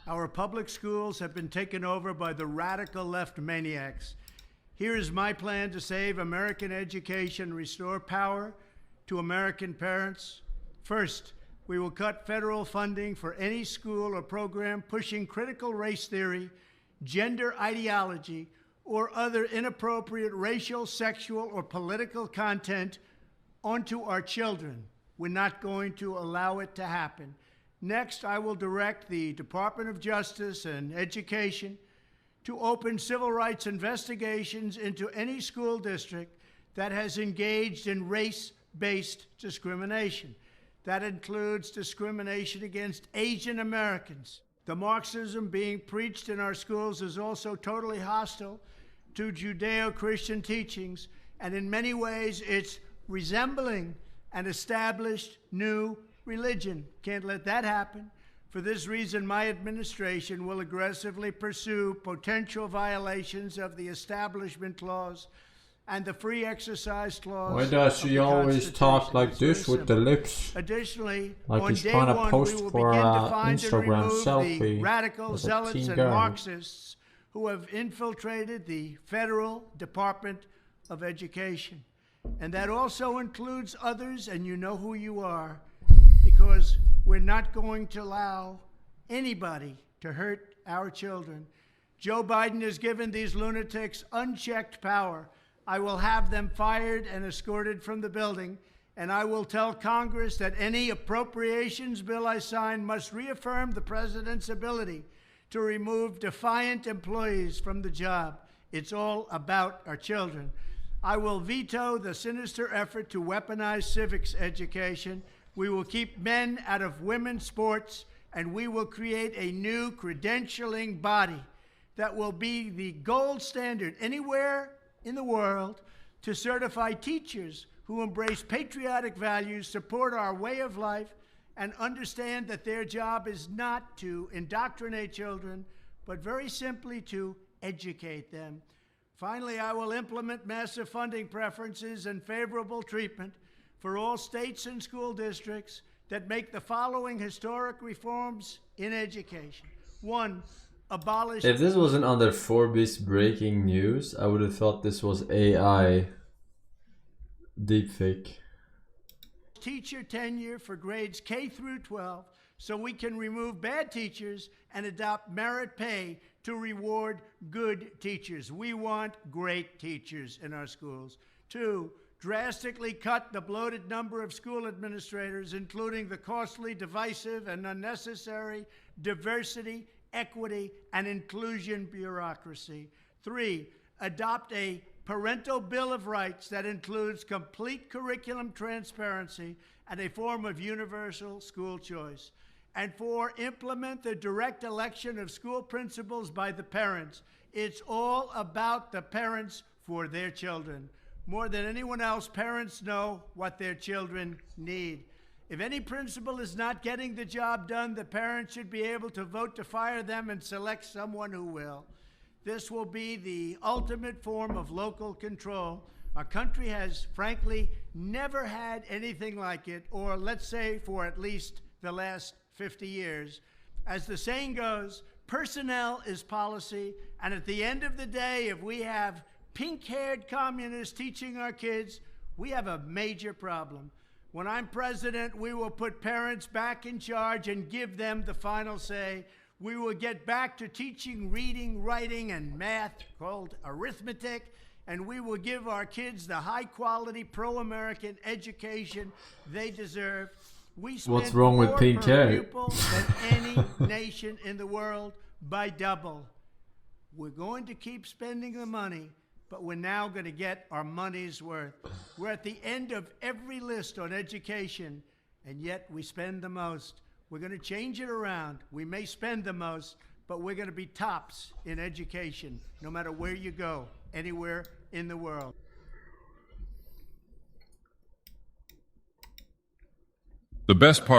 Our public schools have been taken over by the radical left maniacs. Here is my plan to save American education, restore power to American parents. First, we will cut federal funding for any school or program pushing critical race theory, gender ideology, or other inappropriate racial, sexual, or political content onto our children. We're not going to allow it to happen. Next, I will direct the Department of Justice and Education to open civil rights investigations into any school district that has engaged in race-based discrimination. That includes discrimination against Asian Americans. The Marxism being preached in our schools is also totally hostile to Judeo-Christian teachings, and in many ways it's resembling an established new religion. Can't let that happen. For this reason, my administration will aggressively pursue potential violations of the Establishment Clause and the Free Exercise Clause. Why does she always talk like this with the lips? Additionally, like on he's day trying to one, post we will for begin to an find Instagram and remove selfie the radical with a zealots teen and girl. Marxists who have infiltrated the Federal Department of Education. And that also includes others, and you know who you are, because we're not going to allow anybody to hurt our children. Joe Biden has given these lunatics unchecked power. I will have them fired and escorted from the building, and I will tell Congress that any appropriations bill I sign must reaffirm the president's ability to remove defiant employees from the job. It's all about our children. I will veto the sinister effort to weaponize civics education. We will keep men out of women's sports, and we will create a new credentialing body that will be the gold standard anywhere in the world to certify teachers who embrace patriotic values, support our way of life, and understand that their job is not to indoctrinate children, but very simply to educate them. Finally, I will implement massive funding preferences and favorable treatment for all states and school districts that make the following historic reforms in education. One, abolish... If this wasn't under Forbes breaking news, I would have thought this was AI deepfake. Teacher tenure for grades K through 12 so we can remove bad teachers and adopt merit pay to reward good teachers. We want great teachers in our schools. Two, drastically cut the bloated number of school administrators, including the costly, divisive, and unnecessary diversity, equity, and inclusion bureaucracy. Three, adopt a parental bill of rights that includes complete curriculum transparency and a form of universal school choice. And four, implement the direct election of school principals by the parents. It's all about the parents for their children. More than anyone else, parents know what their children need. If any principal is not getting the job done, the parents should be able to vote to fire them and select someone who will. This will be the ultimate form of local control. Our country has, frankly, never had anything like it, or let's say for at least the last 50 years. As the saying goes, personnel is policy, and at the end of the day, if we have pink-haired communists teaching our kids, we have a major problem. When I'm president, we will put parents back in charge and give them the final say. We will get back to teaching reading, writing, and math, called arithmetic, and we will give our kids the high-quality, pro-American education they deserve. We spend What's wrong with more pink per hair? pupil than any nation in the world by double. We're going to keep spending the money, but we're now going to get our money's worth. We're at the end of every list on education, and yet we spend the most. We're going to change it around. We may spend the most, but we're going to be tops in education, no matter where you go, anywhere in the world. The best part